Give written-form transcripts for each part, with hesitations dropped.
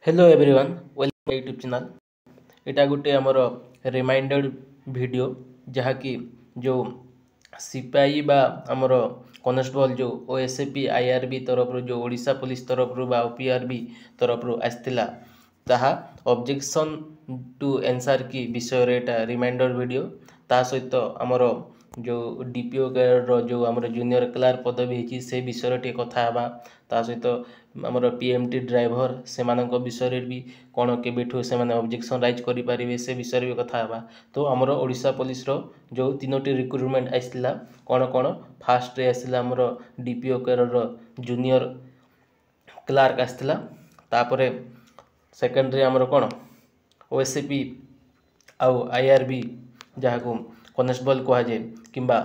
Hello everyone welcome YouTube channel. एटा गोटे आमर reminder video जहाँकि जो सिपाही बा आमर कनेस्टेबल जो ओएसएपी आईआरबी तरफ जो ओडिशा पुलिस तरफ बा ओपीआरबी तरफ आसला ताहा ऑब्जेक्शन टू एंसर की विषय रे एटा रिमाइंडर वीडियो ता सहित आमर जो डीपीओ रो जो आमर जूनियर क्लार्क पदवी होती से विषय टे कथा हेबा ता सहित आमर पीएमटी ड्राइवर से विषय भी कौन केबेठू से ऑब्जेक्शन राइज करें से विषय भी कथा हेबा। तो आमर ओडिशा पुलिस रो जो तीनोटी रिक्रुटमेंट आसला कौन कौन फास्ट रे आसला आमर डीपीओ रो जूनियर क्लार्क आसला तापरे सेकेंड रे आमर कौन ओएसएपी आउ आईआरबी जहाँ को कनेस्टेबल कहुए किंबा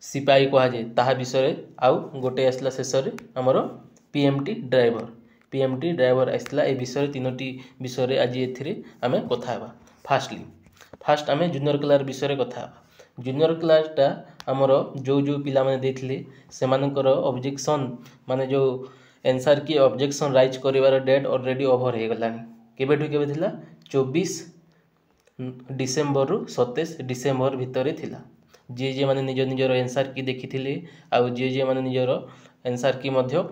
सिपाही कहुए ताहा विषय आउ गोटे आसला शेष आमर पीएमटी ड्राइवर आसला ए विषय तीनोटी विषय आज ए आम कथा फास्ट आम जूनियर क्लार्क विषय कथा जूनियर क्लार्कटा आमर जो जो पिला माने देथिले सेमानकर ऑब्जेक्शन माने जो एंसर की ऑब्जेक्शन राइज करिवार डेट ऑलरेडी ओवर हो गलानी केबेठू केबे थिला 24 डिसेम्बर रु 27 डिसेम्बर भितर थिला जी जे माने निज निजर एंसर की देखिथिले आउ जी माने निजर एंसर की मध्य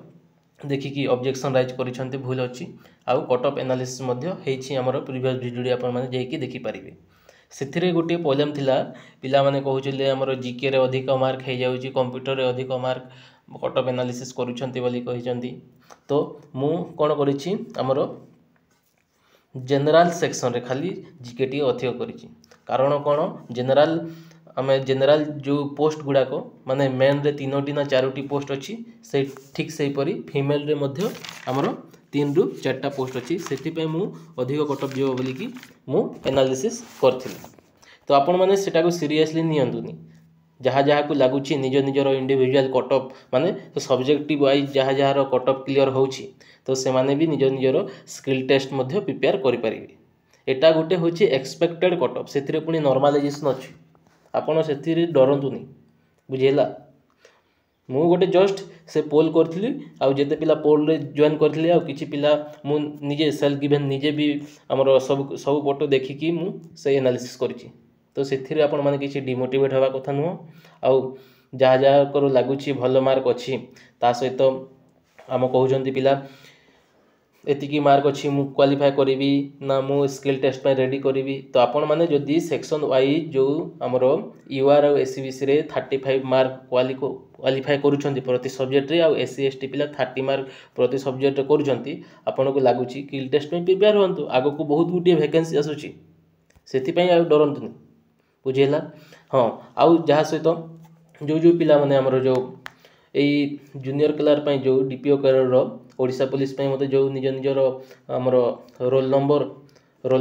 देखिकी ऑब्जेक्शन राइज करिसंते भूल अछि आउ कट ऑफ एनालिसिस मध्य हेछि हमर प्रीवियस वीडियो आपण माने जेकी देखि परिबे। सेथिरे गोटे प्रॉब्लम थिला पिला माने कहउछले हमर जीके रे अधिक मार्क हे जाउछि कंप्यूटर रे अधिक मार्क कट ऑफ एनालिसिस करूछंती बोली कहिसंती। तो मु कोन करिछि हमर जनरल सेक्शन रे खाली जीके टी अधिक करिछि कारण कोन जनरल आम जनरल जो पोस्ट गुड़ाक माने मेन रे तीनोटी ना चारोटी पोस्ट अच्छी से ठीक से परी फीमेल रे मध्य आमर 3 रु 4टा पोस्ट अच्छी से मु अधिक कटअप जीव बोली कि मु एनालिसिस करथिली। तो आपण माने सेटा को सीरियसली नियंतुनी जहाँ जहाँ को लगुच निज निजर इंडिविजुअल कटअप माने तो सब्जेक्टिव वाइज जहाँ जहाँ कटअप क्लियर होउछि तो से माने भी निज निजर स्किल टेस्ट मध्य प्रिपेयर करि परिबे। एटा गोटे होछि एक्सपेक्टेड कटअप सेथिरे पुनी नॉर्मलाइजेशन अछि आपण से डरतुनि बुझेला। मु गोटे जस्ट से पोल करथिली आउ जेते पिला पोल रे जॉइन करथिली आउ किछि पिला मु निजे सेल्फ गिवन निजे भी हमर सब फोटो देखिकी मु से एनालिसिस करिछि। तो सेथिरे आपण माने किछि डिमोटिवेट हवा कथा नुह आउ जहाँ जहाँ कर लागुछि भल मार्क अछि ता सहित आम कहउजंती पिला एतिकी मार्क अच्छी मु क्वालिफाई करी ना मु स्किल टेस्ट पे रेडी करी। तो आपण माने जदि सेक्शन वाइज जो आमर यूआर और एससीबीसी रे 35 मार्क क्वालिफाई करूछंती प्रति सब्जेक्ट रे आ एससी एसटी पिला 30 मार्क प्रति सब्जेक्ट करूछंती आपण को लागुची स्किल टेस्ट पे प्रिपेयर होंतु आगो को बहुत गुटी वैकेंसी आसुची सेति पई आ डरंतुनी बुझेला। हां आउ जहाँ सहित जो जो पिला माने आमर जो एई जूनियर क्लार्क पई जो डीपीओ कैडर रो ओडिशा पुलिस पई मते जो निज निजर आमर रोल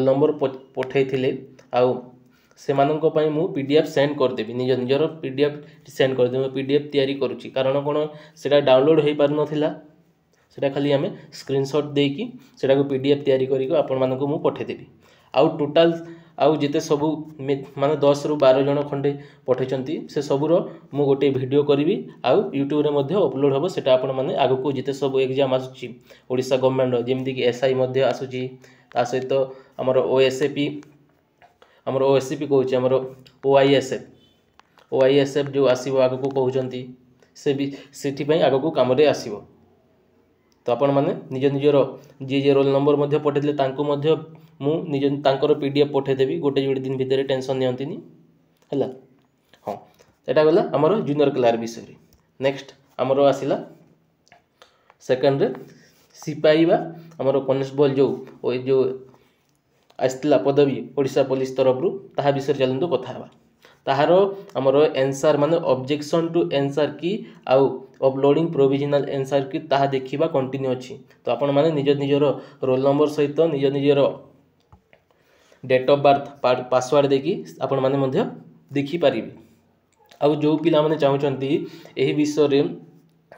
नंबर पठै थिले आउ सेमाननको पई मु पीडीएफ सेंड कर देबी निज निजर पीडीएफ सेंड कर देबी पीडीएफ तयारी करूची कारण कोन सेटा डाउनलोड होई पार नथिला सेटा खाली हमें स्क्रीनशॉट देकी सेटा को पीडीएफ तयारी करिको आपण मानको मु पठै देबी। आउ टोटल आउ जिते सबू माने 10 रु 12 जन खंडे पठैचंती से सबूर मु गोटे वीडियो करी आउ यूट्यूब रे मध्य अपलोड हम सेटा आपण माने आगु को जिते सब एग्जाम आसुची ओडिशा गवर्नमेंट जेमती कि एसआई मध्य आसुची ता सहित हमर ओएसएपी कहउची हमर ओआईएसएफ जो आसीबो आगु को कहउचंती से भी सेठी पई आगु को काम रे आसीबो। तो आपण माने निज निजर जे रोल नंबर मध्य पठैले तांको मध्य मु निज तांकर पीडीएफ पठै देबी गोटे जोड़े दिन भितर टेंशन नियंतिनी हला। हां एटा गला हमर जूनियर क्लार्क विषय रे। नेक्स्ट हमर आसिला सेकंड रे सिपाही बा हमर कनेस्टेबल जो आस्तिला पदवी ओडिशा पुलिस तरफ रु ताहा विषय चलंतु कथा हेबा। ताहार हमर आंसर माने ऑब्जेक्शन टू आंसर की आउ अपलोडिंग प्रोविजनल आंसर की ताहा देखिबा कंटिन्यू अछि। तो आपण माने निज निजर रोल नंबर सहित निज निजर डेट ऑफ बर्थ पासवर्ड देखी आपण माने मध्य देखि पारिबे। आउ जो पिला माने चाहुचंती एही विषय रे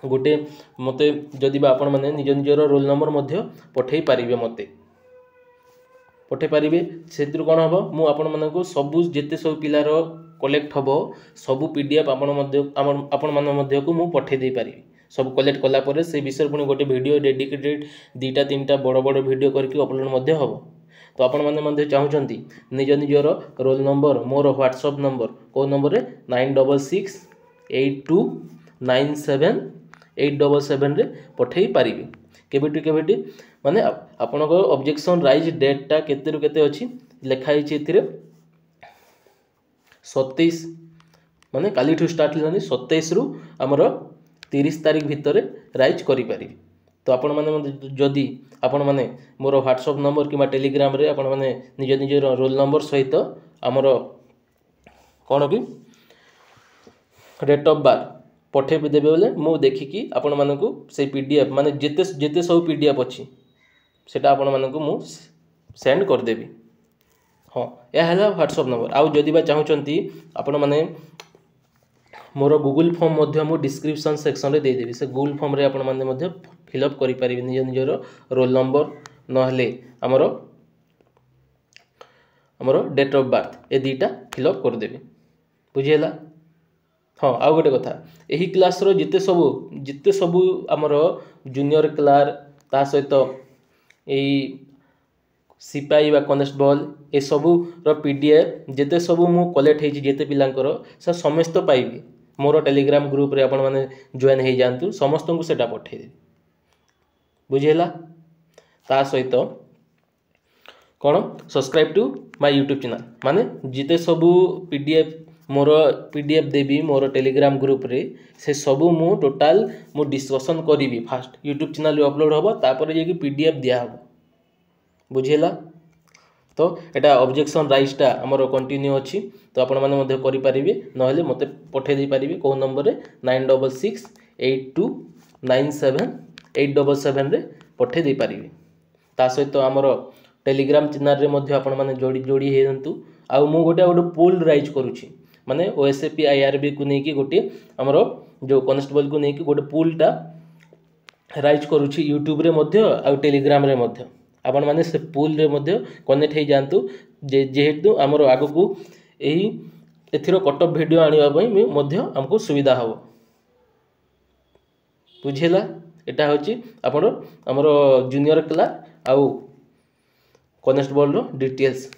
गोटे मते जदि बा आपण माने निज निजर रोल नंबर मध्य पठै पारिबे मते पठै पारिबे सेतिर कोन हबो मु आपण माने को सब जेते सब पिलार कलेक्ट हबो सब पीडीएफ आपण माने मध्य को मु पठै दे पारिबे। सब कलेक्ट कला परे से विषय पुणी गोटे वीडियो डेडिकेटेड 2-3टा बड़ बड़ वीडियो करके अपलोड मध्य हम। तो आपण मैंने चाहूँगी निज निजर रोल नंबर मोर व्हाट्सअप नंबर कौ नंबर 9668297877 रे पठे पारे केबेटी माने आपणक ऑब्जेक्शन राइज डेटा केते रु केते अछि लिखाई एथिरे 27 माने काली ठू स्टार्ट हेलानी 27 रु हमर 30 तारीख भितर राइज करि पारि। तो आपण माने जदि आपण माने मोर व्हाट्सअप नंबर कि टेलीग्राम रे आपण माने निज निज रोल नंबर सहित हमर कोन कि डेट ऑफ बर्थ पठे देबे बेले मु देखिकी आपण मानकू से पीडीएफ माने जेते सब पीडीएफ अछि सेटा आपण मानकू मु सेंड कर देबी। हाँ यह है व्हाट्सअप नंबर। आउ जदि बा चाहूँगी आपण माने मोर गूगल फॉर्म मध्य मु डिस्क्रिप्शन सेक्शन रे दे देबी से गूगल फॉर्म रे आपण माने मध्य फिलअप करि पारिबे निज निजर रोल नंबर नहले हमर डेट ऑफ बर्थ ए दुईटा फिलअप कर देबे बुझिएला। हाँ आउ गोटे कथा यही क्लास रो जिते सबू आमर जूनियर क्लार्क ता सहित यही सिपाही बा कनेस्टेबल ए सबू रो पीडीएफ जिते सबू मु कलेक्ट हेछि जेते पिलांकर से समस्त पाइबे मोर टेलीग्राम ग्रुप रे आपण माने जॉइन हे जानतु समस्त को सेटा पठे दे बुझिएला। ता सहित कोन subscribe to my YouTube channel माने जिते सबू पीडीएफ मोर पीडीएफ देवी मोर टेलीग्राम ग्रुप रे से सबू मु टोटाल मु डिस्कशन करी फास्ट यूट्यूब चैनल रे अपलोड होबो तापर जे कि पीडीएफ दिया होबो बुझिएला। तो एटा ऑब्जेक्शन राइजटा हमर कंटिन्यू अछि तो आपण माने मध्ये करि परिबे नहले मते पठे दे परिबे को नंबर रे 9668297877 रे पठे दे परिबे। ता सहित हमर टेलीग्राम चैनल रे मध्ये आपण माने जोड़ी हेयंतु। आ मु गोटे पोल राइज करूछि माने ओएसएपी आईआरबी को नेकी गोटे हमर जो कॉन्स्टेबल को नेकी गोटे पोलटा राइज करूछि यूट्यूब रे मध्ये आ टेलीग्राम रे मध्ये आपण माने से पोल रे मध्ये कनेक्ट हे जानतु जेहेतु हमर आगु को एही एथिरो कटअप वीडियो आनिबा पई मध्ये हमको सुविधा हो बुझिएला। एटा होछि आपण हमर जूनियर क्लास आउ कॉन्स्टेबल रो डिटेल्स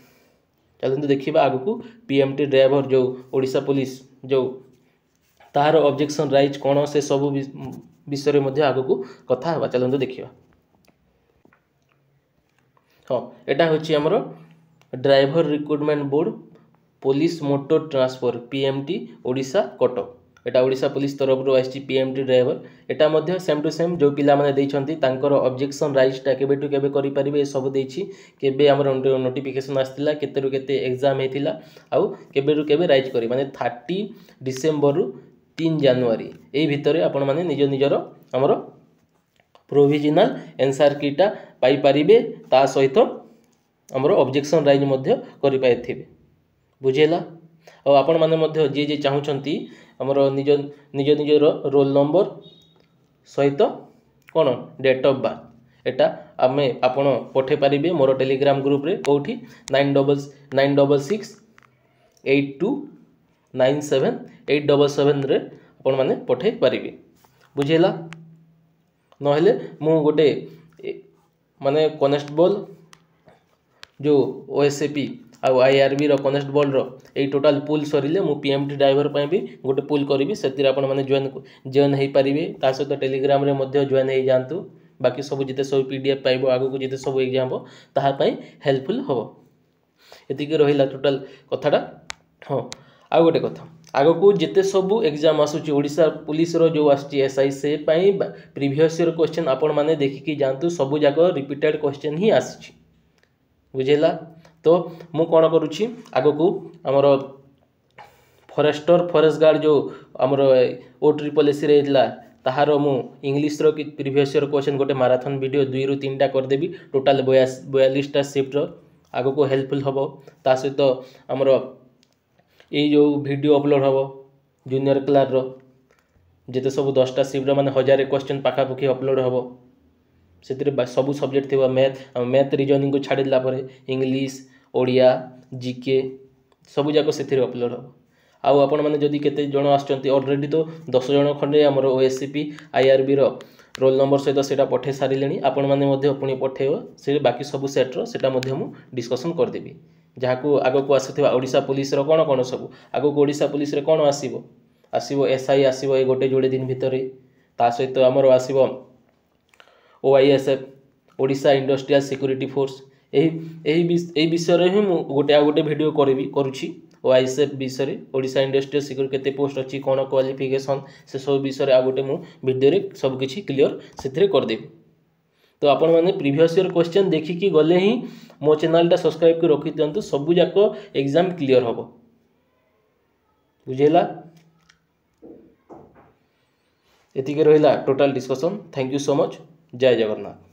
चलते देखा आगु को पीएमटी ड्राइवर जो ओडिशा पुलिस जो तार ऑब्जेक्शन राइज कौन से सब विषय में आगु को कथा हवा चलते देखा। हाँ एटा होछि हमर driver recruitment board police motor transfer PMT Odisha Cuttack एटा ओडिशा पुलिस तरफ रो आछि पीएमटी ड्राइवर एटा मध्ये सेम टू सेम जो पिला माने दैछंती तांकर ऑब्जेक्शन राइजटा केबे टू केबे करि परिबे सब दैछि केबे हमर नोटिफिकेशन आस्तिला केते रु केते एग्जाम हेतिला आउ केबे रु केबे राइज करी माने 30 डिसेंबर रु 3 जनवरी एई भितरे आपण माने निज निजर हमर प्रोविजनल आंसर कीटा पाई परिबे ता सहित हमर ऑब्जेक्शन राइज मध्ये करि पाइथिबे बुझिएला। और आपण माने मध्ये जे चाहूछंती हमर निज निजर रोल नंबर सहित कौन डेट ऑफ बर्थ एटा आमे आपण पठे पारिबे मोर टेलीग्राम ग्रुप रे कोठी 9668297877 रे आपण माने पठे पारिबे बुझिएला। नहले मु गोटे माने कॉन्स्टेबल जो ओएसएपी आ आईआरबी रो कॉन्स्टेबल रो ए टोटल पूल सरिले मु पीएमटी ड्राइवर पय भी गोटे पूल करिवि सेतिर आपण माने जॉइन हे परिबे ता सहित टेलीग्राम रे मध्ये जॉइन हे जानतु बाकी सब जिते सब पीडीएफ पाइबो आगु को जिते सब एग्जाम हो ताहा पय हेल्पफुल हो एतिके रहिला टोटल कथाटा। हाँ आ गोटे कथा आगु को जिते सब एग्जाम आसुची ओडिशा पुलिस रो जो आछि एसआई से पय प्रीवियस ईयर क्वेश्चन आपण माने देखिकी जानतु सब जाको रिपीटेड क्वेश्चन ही आछि बुझेला। तो मु कौन करुच्ची आगु को आमर फॉरेस्ट गार्ड जो आमर OSSC रे इतला ताहार मु इंग्लिश रो कि प्रीवियस ईयर क्वेश्चन गोटे मैराथन वीडियो 2 रु 3टा कर देबी टोटल 42टा शिफ्ट रो आगु को हेल्पफुल हबो। ता सहित आमर ए जो वीडियो अपलोड हबो जूनियर क्लास रो जेते सब 10टा शिफ्ट रो माने 1000 क्वेश्चन पाखा पाखी अपलोड हबो सेतिर सब सब्जेक्ट थिबा मैथ रीजनिंग को छाडिला परे इंग्लिश ओडिया जीके सब जाको सेतिर अपलोड हो। आउ आपण मैंने जदि केते जण आछंती ऑलरेडी तो 10 जण खंडे हमर ओएससीपी आईआरबी रो रोल नंबर सहित सेटा पठे सारिलेनी आपण माने मध्य पुणी पठेइबो से बाकी सब सेट रो सेटा मध्य मु डिस्कशन कर देबी जहाको आगो को आसीथिबा ओडिशा पुलिस रो कोन सब आगो को ओडिशा पुलिस रे कोन आसीबो एसआई आसीबो ए गोटे जोड़े दिन भितर ता सहित हमर आसीबो ओआईएसएफ ओडिशा इंडस्ट्रियल सिक्योरिटी फोर्स एही विषय रे ही मु गोटे वीडियो करूची ओआईएसएफ विषय ओडिशा इंडस्ट्रियल सिक्योरिटी केते पोस्ट अच्छी कौन क्वालिफिकेशन से सब विषय आ गोटे मु वीडियो रे सब किछि क्लियर सेथिरे कर देबी। तो आपण माने प्रीवियस ईयर क्वेश्चन देखिकी गले ही मो चैनल टा सब्सक्राइब कर रखि दियंतु सबु जाको एग्जाम क्लियर हबो बुझेला। एतिके रहिला total discussion. Thank you so much. जय जगन्नाथ।